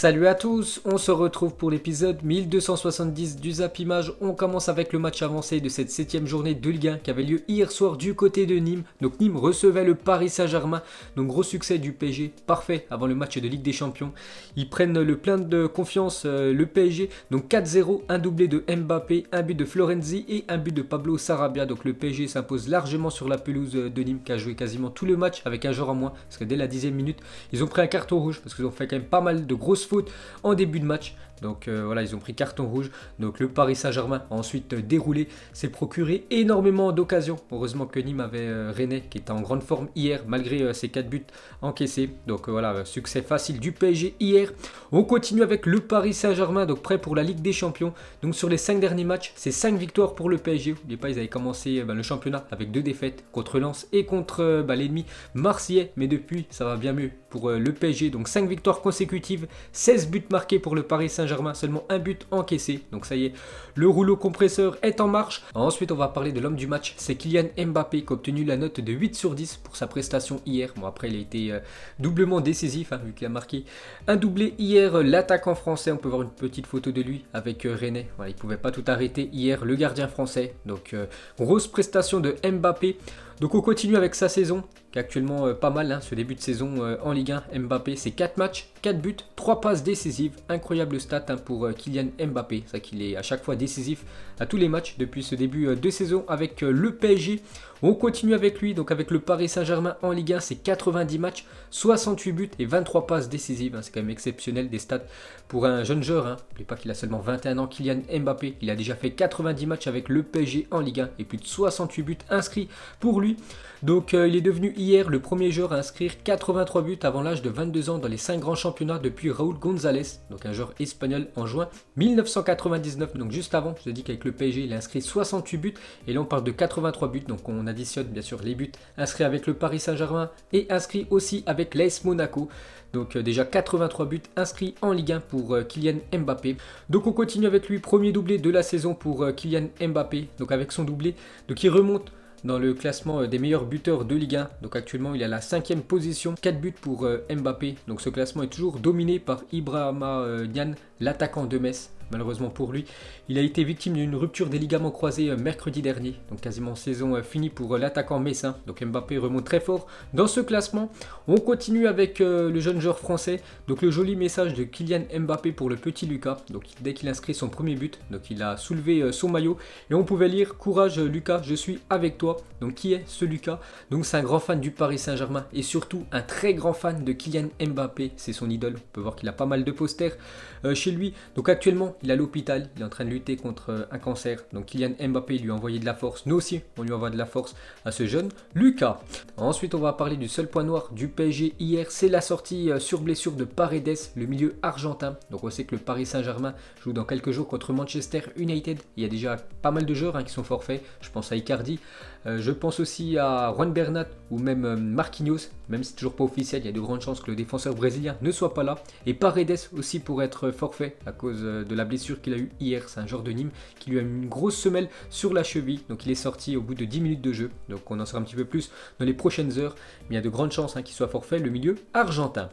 Salut à tous, on se retrouve pour l'épisode 1270 du Zap Image. On commence avec le match avancé de cette 7ème journée de Ligue 1 qui avait lieu hier soir du côté de Nîmes. Donc Nîmes recevait le Paris Saint-Germain, donc gros succès du PSG, parfait avant le match de Ligue des Champions. Ils prennent le plein de confiance le PSG, donc 4-0, un doublé de Mbappé, un but de Florenzi et un but de Pablo Sarabia. Donc le PSG s'impose largement sur la pelouse de Nîmes qui a joué quasiment tout le match avec un joueur en moins, parce que dès la 10e minute, ils ont pris un carton rouge parce qu'ils ont fait quand même pas mal de grosses fautes en début de match. Donc voilà, ils ont pris carton rouge. Donc le Paris Saint-Germain a ensuite déroulé, s'est procuré énormément d'occasions. Heureusement que Nîmes avait René qui était en grande forme hier malgré ses 4 buts encaissés. Donc voilà, succès facile du PSG hier. On continue avec le Paris Saint-Germain, donc prêt pour la Ligue des Champions. Donc sur les 5 derniers matchs, c'est 5 victoires pour le PSG. N'oubliez pas, ils avaient commencé le championnat avec 2 défaites contre Lens et contre l'ennemi marseillais. Mais depuis, ça va bien mieux pour le PSG. Donc 5 victoires consécutives, 16 buts marqués pour le Paris Saint-Germain, seulement un but encaissé. Donc ça y est, le rouleau compresseur est en marche. Ensuite, on va parler de l'homme du match. C'est Kylian Mbappé qui a obtenu la note de 8 sur 10 pour sa prestation hier. Bon, après, il a été doublement décisif, vu qu'il a marqué un doublé hier. L'attaquant français, on peut voir une petite photo de lui avec René. Voilà, il ne pouvait pas tout arrêter hier, le gardien français. Donc, grosse prestation de Mbappé. Donc on continue avec sa saison, qui est actuellement pas mal, ce début de saison en Ligue 1. Mbappé, c'est 4 matchs, 4 buts, 3 passes décisives. Incroyable stat pour Kylian Mbappé. C'est vrai qu'il est à chaque fois décisif à tous les matchs depuis ce début de saison avec le PSG. On continue avec lui, donc avec le Paris Saint-Germain en Ligue 1, c'est 90 matchs, 68 buts et 23 passes décisives. C'est quand même exceptionnel des stats pour un jeune joueur. N'oubliez pas qu'il a seulement 21 ans, Kylian Mbappé. Il a déjà fait 90 matchs avec le PSG en Ligue 1 et plus de 68 buts inscrits pour lui. Donc il est devenu hier le premier joueur à inscrire 83 buts avant l'âge de 22 ans dans les 5 grands championnats depuis Raúl González, donc un joueur espagnol en juin 1999. Donc juste avant, je vous ai dit qu'avec le PSG, il a inscrit 68 buts et là on parle de 83 buts. Donc on additionne bien sûr les buts inscrits avec le Paris Saint-Germain et inscrits aussi avec l'AS Monaco. Donc déjà 83 buts inscrits en Ligue 1 pour Kylian Mbappé. Donc on continue avec lui, premier doublé de la saison pour Kylian Mbappé. Donc avec son doublé, donc il remonte dans le classement des meilleurs buteurs de Ligue 1. Donc actuellement il est à la 5e position, 4 buts pour Mbappé. Donc ce classement est toujours dominé par Ibrahima Niane, l'attaquant de Metz. Malheureusement pour lui, il a été victime d'une rupture des ligaments croisés mercredi dernier. Donc quasiment saison finie pour l'attaquant messin. Donc Mbappé remonte très fort dans ce classement. On continue avec le jeune joueur français. Donc le joli message de Kylian Mbappé pour le petit Lucas. Donc dès qu'il inscrit son premier but, donc il a soulevé son maillot. Et on pouvait lire « Courage Lucas, je suis avec toi ». Donc qui est ce Lucas? Donc c'est un grand fan du Paris Saint-Germain et surtout un très grand fan de Kylian Mbappé. C'est son idole. On peut voir qu'il a pas mal de posters chez lui. Donc actuellement, il est à l'hôpital, il est en train de lutter contre un cancer. Donc Kylian Mbappé lui a envoyé de la force. Nous aussi, on lui envoie de la force à ce jeune Lucas. Ensuite, on va parler du seul point noir du PSG hier. C'est la sortie sur blessure de Paredes, le milieu argentin. Donc on sait que le Paris Saint-Germain joue dans quelques jours contre Manchester United. Il y a déjà pas mal de joueurs qui sont forfaits. Je pense à Icardi. Je pense aussi à Juan Bernat ou même Marquinhos. Même si c'est toujours pas officiel, il y a de grandes chances que le défenseur brésilien ne soit pas là. Et Paredes aussi pour être forfait à cause de la blessure qu'il a eu hier. C'est un joueur de Nîmes qui lui a mis une grosse semelle sur la cheville. Donc il est sorti au bout de 10 minutes de jeu. Donc on en saura un petit peu plus dans les prochaines heures. Mais il y a de grandes chances qu'il soit forfait, le milieu argentin.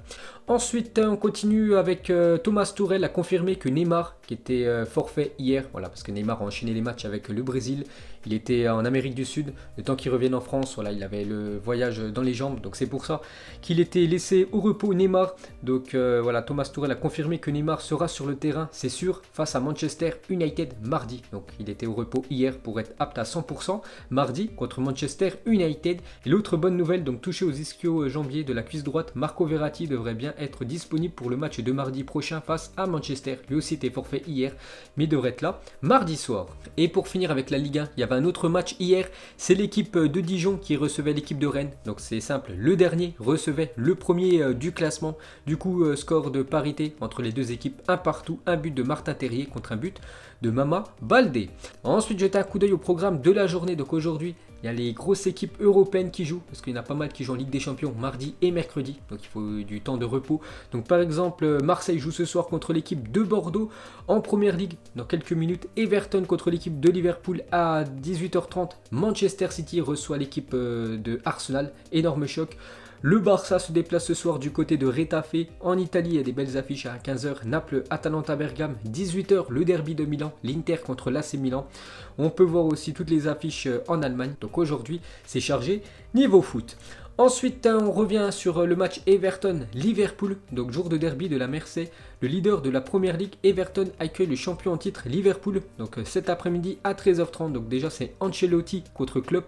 Ensuite, on continue avec Thomas Tuchel a confirmé que Neymar, qui était forfait hier, voilà, parce que Neymar a enchaîné les matchs avec le Brésil. Il était en Amérique du Sud. Le temps qu'il revienne en France, voilà, il avait le voyage dans les jambes. Donc c'est pour ça qu'il était laissé au repos Neymar. Donc voilà, Thomas Tuchel a confirmé que Neymar sera sur le terrain, c'est sûr, face à Manchester United mardi. Donc il était au repos hier pour être apte à 100% mardi contre Manchester United. Et l'autre bonne nouvelle, donc touché aux ischio-jambiers de la cuisse droite, Marco Verratti devrait bien être disponible pour le match de mardi prochain face à Manchester. Lui aussi était forfait hier, mais devrait être là mardi soir. Et pour finir avec la Ligue 1, il y avait un autre match hier, c'est l'équipe de Dijon qui recevait l'équipe de Rennes. Donc c'est simple, le dernier recevait le premier du classement. Du coup, score de parité entre les deux équipes, un partout, un but de Martin Terrier contre un but de Mama Baldé. Ensuite, jetez un coup d'œil au programme de la journée. Donc aujourd'hui, il y a les grosses équipes européennes qui jouent, parce qu'il y en a pas mal qui jouent en Ligue des Champions mardi et mercredi, donc il faut du temps de repos. Donc par exemple, Marseille joue ce soir contre l'équipe de Bordeaux en Première Ligue. Dans quelques minutes, Everton contre l'équipe de Liverpool à 18h30. Manchester City reçoit l'équipe de Arsenal, énorme choc. Le Barça se déplace ce soir du côté de Retafe. En Italie, il y a des belles affiches à 15h. Naples, Atalanta, Bergame. 18h, le derby de Milan. L'Inter contre l'AC Milan. On peut voir aussi toutes les affiches en Allemagne. Donc aujourd'hui, c'est chargé niveau foot. Ensuite, on revient sur le match Everton-Liverpool, donc jour de derby de la Mersey. Le leader de la Première Ligue, Everton, accueille le champion en titre Liverpool, donc cet après-midi à 13h30. Donc déjà, c'est Ancelotti contre Klopp,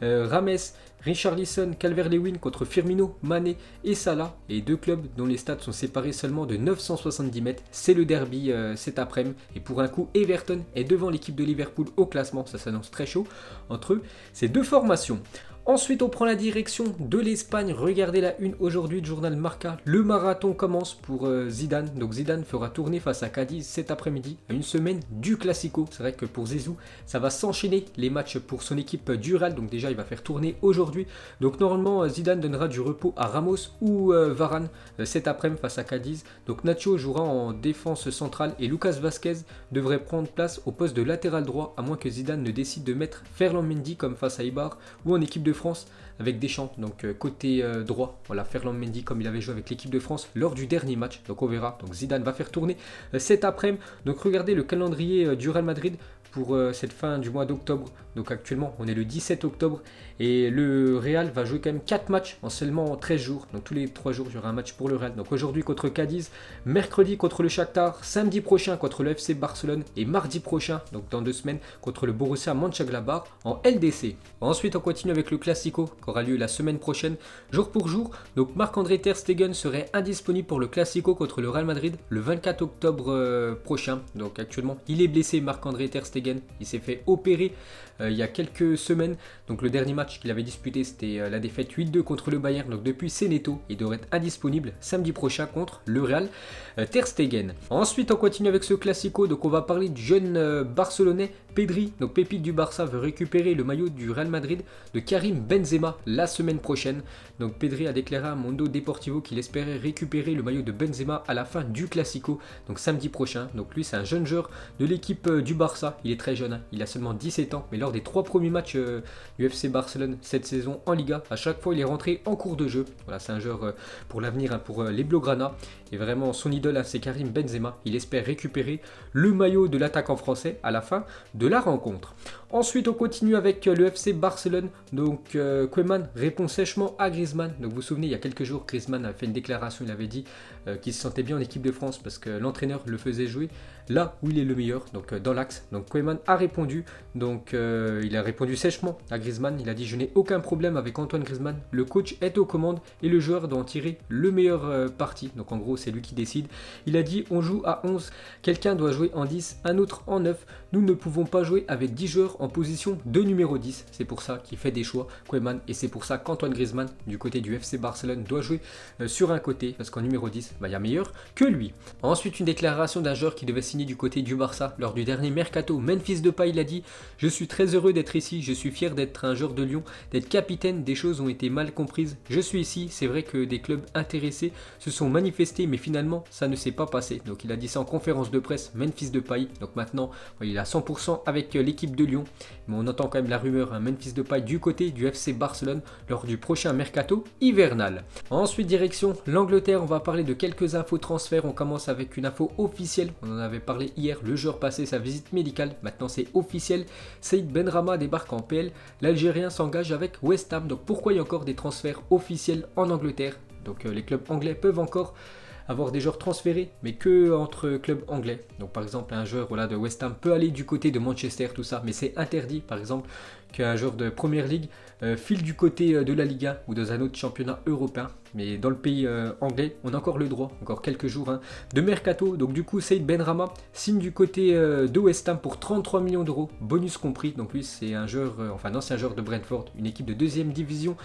Rames, Richarlison, Calvert-Lewin contre Firmino, Mané et Salah. Et deux clubs dont les stades sont séparés seulement de 970 mètres. C'est le derby cet après-midi. Et pour un coup, Everton est devant l'équipe de Liverpool au classement. Ça s'annonce très chaud entre ces deux formations. Ensuite, on prend la direction de l'Espagne. Regardez la une aujourd'hui du journal Marca. Le marathon commence pour Zidane. Donc Zidane fera tourner face à Cadiz cet après-midi, à une semaine du Classico. C'est vrai que pour Zizou, ça va s'enchaîner les matchs pour son équipe du Real. Donc déjà, il va faire tourner aujourd'hui. Donc normalement, Zidane donnera du repos à Ramos ou Varane cet après-midi face à Cadiz. Donc Nacho jouera en défense centrale et Lucas Vazquez devrait prendre place au poste de latéral droit, à moins que Zidane ne décide de mettre Ferland Mendy comme face à Eibar ou en équipe de France avec Deschamps, donc côté droit, voilà, Ferland Mendy comme il avait joué avec l'équipe de France lors du dernier match, donc on verra. Donc Zidane va faire tourner cet après-midi. Donc regardez le calendrier du Real Madrid pour cette fin du mois d'octobre. Donc actuellement on est le 17 octobre et le Real va jouer quand même 4 matchs en seulement 13 jours. Donc tous les 3 jours il y aura un match pour le Real. Donc aujourd'hui contre Cadiz, mercredi contre le Shakhtar, samedi prochain contre le FC Barcelone et mardi prochain, donc dans 2 semaines, contre le Borussia Mönchengladbach en LDC. Ensuite on continue avec le Classico qui aura lieu la semaine prochaine, jour pour jour. Donc Marc-André Ter Stegen serait indisponible pour le Classico contre le Real Madrid le 24 octobre prochain. Donc actuellement il est blessé, Marc-André Ter Stegen, il s'est fait opérer il y a quelques semaines. Donc le dernier match qu'il avait disputé c'était la défaite 8-2 contre le Bayern. Donc depuis c'est netto, il devrait être indisponible samedi prochain contre le Real Ter Stegen. Ensuite on continue avec ce Classico, donc on va parler du jeune Barcelonais Pedri, donc pépite du Barça, veut récupérer le maillot du Real Madrid de Karim Benzema la semaine prochaine. Donc Pedri a déclaré à Mundo Deportivo qu'il espérait récupérer le maillot de Benzema à la fin du Classico, donc samedi prochain. Donc lui c'est un jeune joueur de l'équipe du Barça, il est très jeune, hein. Il a seulement 17 ans, mais lors des 3 premiers matchs du FC Barcelone cette saison en Liga, à chaque fois il est rentré en cours de jeu. Voilà, c'est un joueur pour l'avenir, hein, pour les Blaugrana. Et vraiment son idole, hein, c'est Karim Benzema. Il espère récupérer le maillot de l'attaquant français à la fin de la rencontre. Ensuite on continue avec le FC Barcelone. Donc Koeman répond sèchement à Griezmann. Donc vous vous souvenez, il y a quelques jours Griezmann a fait une déclaration, il avait dit qu'il se sentait bien en équipe de France parce que l'entraîneur le faisait jouer là où il est le meilleur, donc dans l'axe. Donc Koeman a répondu, donc il a répondu sèchement à Griezmann. Il a dit: je n'ai aucun problème avec Antoine Griezmann, le coach est aux commandes et le joueur doit en tirer le meilleur parti. Donc en gros c'est lui qui décide. Il a dit: on joue à 11, quelqu'un doit jouer en 10, un autre en 9, nous ne pouvons pas jouer avec 10 joueurs en position de numéro 10. C'est pour ça qu'il fait des choix, Koeman, et c'est pour ça qu'Antoine Griezmann du côté du FC Barcelone doit jouer sur un côté, parce qu'en numéro 10, il y a meilleur que lui. Ensuite une déclaration d'un joueur qui devait signer du côté du Barça lors du dernier mercato, Memphis Depay. Il a dit: je suis très heureux d'être ici, je suis fier d'être un joueur de Lyon, d'être capitaine. Des choses ont été mal comprises, je suis ici, c'est vrai que des clubs intéressés se sont manifestés mais finalement ça ne s'est pas passé. Donc il a dit ça en conférence de presse, Memphis Depay. Donc maintenant il est à 100% avec l'équipe de Lyon, mais on entend quand même la rumeur, hein, Memphis Depay du côté du FC Barcelone lors du prochain mercato hivernal. Ensuite direction l'Angleterre, on va parler de quelques infos transferts. On commence avec une info officielle, on en avait parlé hier, le joueur passait sa visite médicale, maintenant c'est officiel, Saïd Benrahma débarque en PL, l'Algérien s'engage avec West Ham. Donc pourquoi il y a encore des transferts officiels en Angleterre? Donc les clubs anglais peuvent encore avoir des joueurs transférés, mais que entre clubs anglais. Donc par exemple un joueur de West Ham peut aller du côté de Manchester, tout ça, mais c'est interdit par exemple qu'un joueur de Première Ligue file du côté de la Liga ou dans un autre championnat européen. Mais dans le pays anglais, on a encore le droit, encore quelques jours de mercato. Donc du coup, Saïd Benrahma signe du côté de West Ham pour 33 millions d'euros, bonus compris. Donc lui, c'est un joueur, un ancien joueur de Brentford, une équipe de 2e division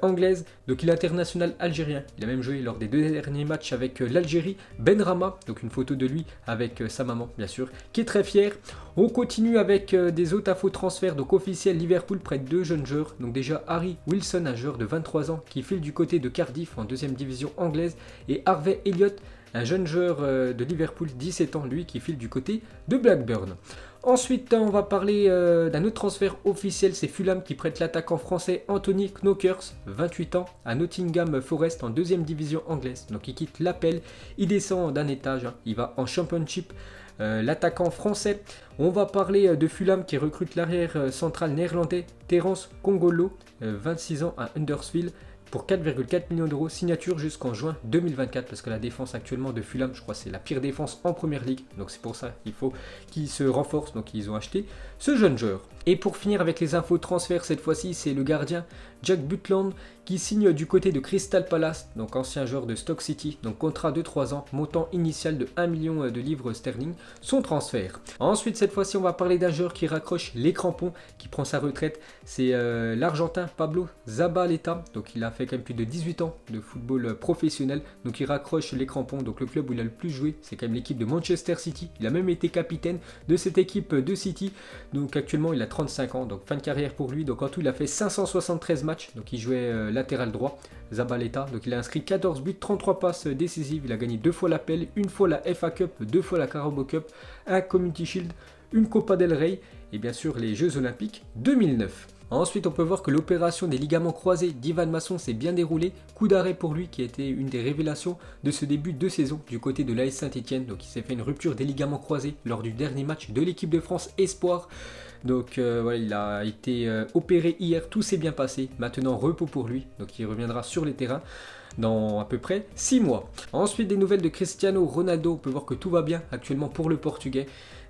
anglaise. Donc il est international algérien. Il a même joué lors des 2 derniers matchs avec l'Algérie. Benrahma, donc une photo de lui avec sa maman, bien sûr, qui est très fière. On continue avec des autres infos transferts. Donc officiel, Liverpool prête 2 jeunes joueurs. Donc déjà Harry Wilson, un joueur de 23 ans qui file du côté de Cardiff en 2e division anglaise, et Harvey Elliott, un jeune joueur de Liverpool, 17 ans, lui, qui file du côté de Blackburn. Ensuite, on va parler d'un autre transfert officiel, c'est Fulham qui prête l'attaquant français Anthony Knockers, 28 ans, à Nottingham Forest en 2e division anglaise. Donc il quitte l'Appel, il descend d'un étage, hein, il va en Championship. L'attaquant français, on va parler de Fulham qui recrute l'arrière central néerlandais Terence Kongolo, 26 ans à Huddersfield, pour 4,4 millions d'euros, signature jusqu'en juin 2024, parce que la défense actuellement de Fulham, je crois que c'est la pire défense en première ligue, donc c'est pour ça qu'il faut qu'ils se renforcent, donc ils ont acheté ce jeune joueur. Et pour finir avec les infos transferts, cette fois-ci c'est le gardien Jack Butland qui signe du côté de Crystal Palace, donc ancien joueur de Stoke City, donc contrat de 3 ans, montant initial de 1 million de livres sterling, son transfert. Ensuite cette fois-ci on va parler d'un joueur qui raccroche les crampons, qui prend sa retraite, c'est l'Argentin Pablo Zabaleta, donc il a fait quand même plus de 18 ans de football professionnel, donc il raccroche les crampons, donc le club où il a le plus joué, c'est quand même l'équipe de Manchester City, il a même été capitaine de cette équipe de City, donc actuellement il a 35 ans, donc fin de carrière pour lui, donc en tout il a fait 573 matchs, donc il jouait latéral droit, Zabaleta, donc il a inscrit 14 buts, 33 passes décisives, il a gagné 2 fois l'Appel, une fois la FA Cup, 2 fois la Carabao Cup, un Community Shield, une Copa del Rey, et bien sûr les Jeux Olympiques 2009. Ensuite, on peut voir que l'opération des ligaments croisés d'Ivan Masson s'est bien déroulée. Coup d'arrêt pour lui qui a été une des révélations de ce début de saison du côté de l'AS Saint-Etienne. Donc il s'est fait une rupture des ligaments croisés lors du dernier match de l'équipe de France Espoir. Donc voilà, il a été opéré hier, tout s'est bien passé. Maintenant, repos pour lui. Donc il reviendra sur les terrains dans à peu près 6 mois. Ensuite, des nouvelles de Cristiano Ronaldo. On peut voir que tout va bien actuellement pour le Portugais.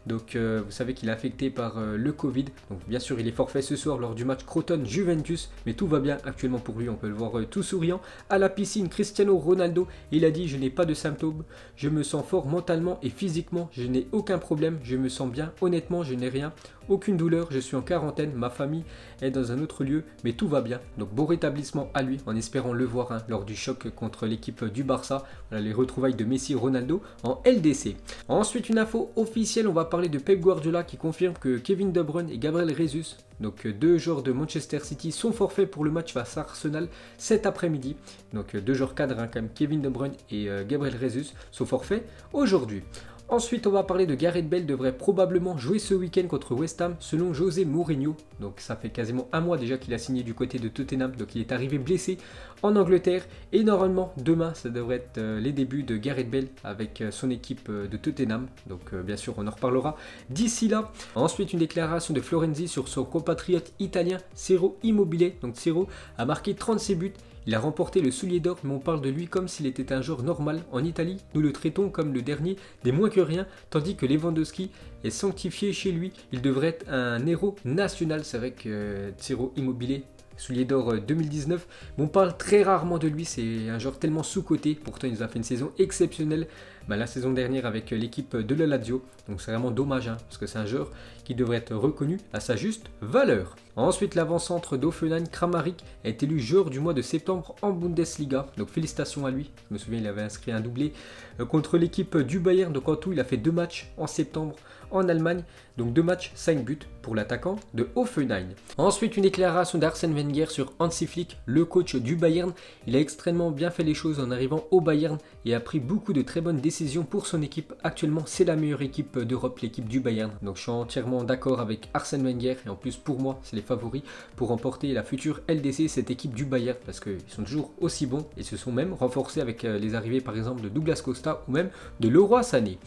Donc vous savez qu'il est affecté par le Covid. Donc bien sûr il est forfait ce soir lors du match Crotone-Juventus. Mais tout va bien actuellement pour lui. On peut le voir tout souriant à la piscine. Cristiano Ronaldo, il a dit: je n'ai pas de symptômes. Je me sens fort mentalement et physiquement. Je n'ai aucun problème. Je me sens bien. Honnêtement, je n'ai rien. Aucune douleur. Je suis en quarantaine. Ma famille est dans un autre lieu. Mais tout va bien. Donc bon rétablissement à lui. En espérant le voir lors du choc contre l'équipe du Barça. Voilà les retrouvailles de Messi Ronaldo en LDC. Ensuite une info officielle. On va parler de Pep Guardiola qui confirme que Kevin De Bruyne et Gabriel Jesus, donc deux joueurs de Manchester City, sont forfaits pour le match face à Arsenal cet après-midi. Donc deux joueurs cadres quand même, Kevin De Bruyne et Gabriel Jesus sont forfaits aujourd'hui. Ensuite, on va parler de Gareth Bale, devrait probablement jouer ce week-end contre West Ham selon José Mourinho. Donc ça fait quasiment un mois déjà qu'il a signé du côté de Tottenham, donc il est arrivé blessé en Angleterre. Et normalement, demain, ça devrait être les débuts de Gareth Bale avec son équipe de Tottenham. Donc bien sûr, on en reparlera d'ici là. Ensuite, une déclaration de Florenzi sur son compatriote italien Ciro Immobile. Donc Ciro a marqué 36 buts. Il a remporté le soulier d'or, mais on parle de lui comme s'il était un joueur normal. En Italie, nous le traitons comme le dernier des moins que rien, tandis que Lewandowski est sanctifié chez lui. Il devrait être un héros national. C'est vrai que Ciro Immobile, soulier d'or 2019, mais on parle très rarement de lui. C'est un joueur tellement sous-coté. Pourtant, il nous a fait une saison exceptionnelle la saison dernière avec l'équipe de la Lazio. Donc c'est vraiment dommage parce que c'est un joueur qui devrait être reconnu à sa juste valeur. Ensuite, l'avant-centre d'Hoffenheim, Kramaric, est élu joueur du mois de septembre en Bundesliga. Donc félicitations à lui. Je me souviens, il avait inscrit un doublé contre l'équipe du Bayern. Donc en tout, il a fait 2 matchs en septembre en Allemagne. Donc 2 matchs, 5 buts pour l'attaquant de Hoffenheim. Ensuite, une déclaration d'Arsène Wenger sur Hansi Flick, le coach du Bayern. Il a extrêmement bien fait les choses en arrivant au Bayern et a pris beaucoup de très bonnes décisions pour son équipe. Actuellement, c'est la meilleure équipe d'Europe, l'équipe du Bayern. Donc je suis entièrement d'accord avec Arsène Wenger et en plus pour moi, c'est les favoris pour remporter la future LDC, cette équipe du Bayern, parce qu'ils sont toujours aussi bons et se sont même renforcés avec les arrivées par exemple de Douglas Costa ou même de Leroy Sané.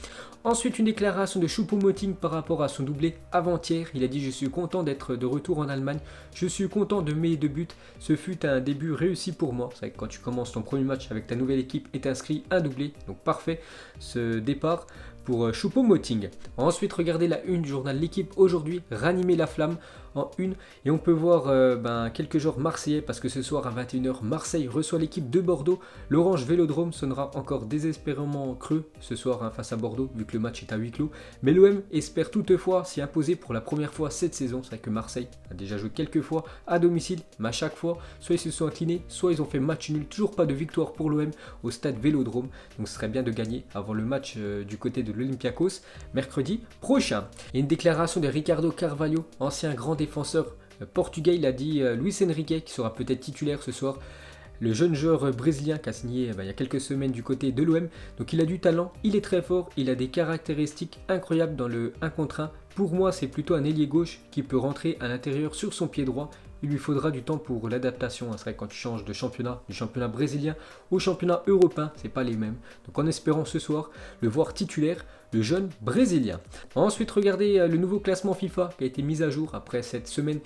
Ensuite, une déclaration de Choupo-Moting par rapport à son doublé avant-hier. Il a dit: je suis content d'être de retour en Allemagne, je suis content de mes 2 buts, ce fut un début réussi pour moi. C'est vrai que quand tu commences ton premier match avec ta nouvelle équipe et t'inscris un doublé, donc parfait ce départ pour Choupo-Moting. Ensuite, regardez la une du journal L'Équipe aujourd'hui, ranimer la flamme en une, et on peut voir quelques joueurs marseillais parce que ce soir à 21 h, Marseille reçoit l'équipe de Bordeaux. L'Orange Vélodrome sonnera encore désespérément creux ce soir face à Bordeaux vu que le match est à huis clos, mais l'OM espère toutefois s'y imposer pour la première fois cette saison. C'est vrai que Marseille a déjà joué quelques fois à domicile, mais à chaque fois soit ils se sont inclinés, soit ils ont fait match nul. Toujours pas de victoire pour l'OM au stade Vélodrome, donc ce serait bien de gagner avant le match du côté de l'Olympiakos mercredi prochain. Et une déclaration de Ricardo Carvalho, ancien grand défenseur portugais. Il a dit: Luis Enrique, qui sera peut-être titulaire ce soir, le jeune joueur brésilien qui a signé il y a quelques semaines du côté de l'OM. Donc il a du talent, il est très fort, il a des caractéristiques incroyables dans le 1 contre 1. Pour moi, c'est plutôt un ailier gauche qui peut rentrer à l'intérieur sur son pied droit. Il lui faudra du temps pour l'adaptation. C'est vrai que quand tu changes de championnat, du championnat brésilien au championnat européen, c'est pas les mêmes. Donc en espérant ce soir le voir titulaire, le jeune brésilien. Ensuite, regardez le nouveau classement FIFA qui a été mis à jour après cette semaine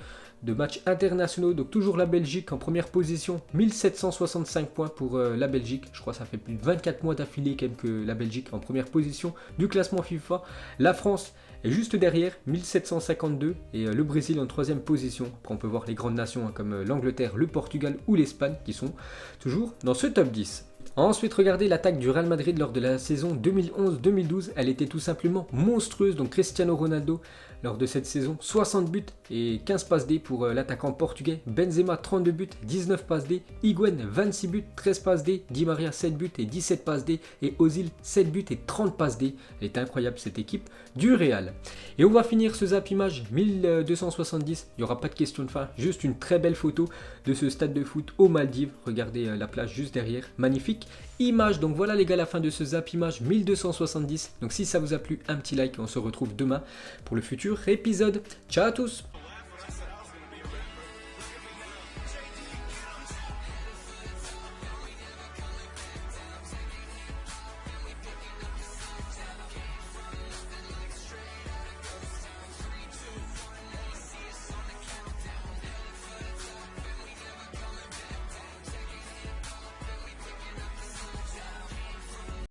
de matchs internationaux. Donc toujours la Belgique en première position, 1765 points pour la Belgique. Je crois que ça fait plus de 24 mois d'affilée quand même que la Belgique en première position du classement FIFA. La France est juste derrière, 1752, et le Brésil en troisième position. Après on peut voir les grandes nations comme l'Angleterre, le Portugal ou l'Espagne qui sont toujours dans ce top 10. Ensuite, regardez l'attaque du Real Madrid lors de la saison 2011-2012. Elle était tout simplement monstrueuse. Donc Cristiano Ronaldo, lors de cette saison, 60 buts et 15 passes D pour l'attaquant portugais. Benzema, 32 buts, 19 passes D. Higuaín, 26 buts, 13 passes D. Di Maria, 7 buts et 17 passes D. Et Ozil, 7 buts et 30 passes D. Elle est incroyable cette équipe du Real. Et on va finir ce Zap Image 1270. Il n'y aura pas de question de fin, juste une très belle photo de ce stade de foot aux Maldives. Regardez la plage juste derrière, magnifique image. Donc voilà les gars, la fin de ce Zap Image 1270. Donc si ça vous a plu, un petit like et on se retrouve demain pour le futur épisode. Ciao à tous!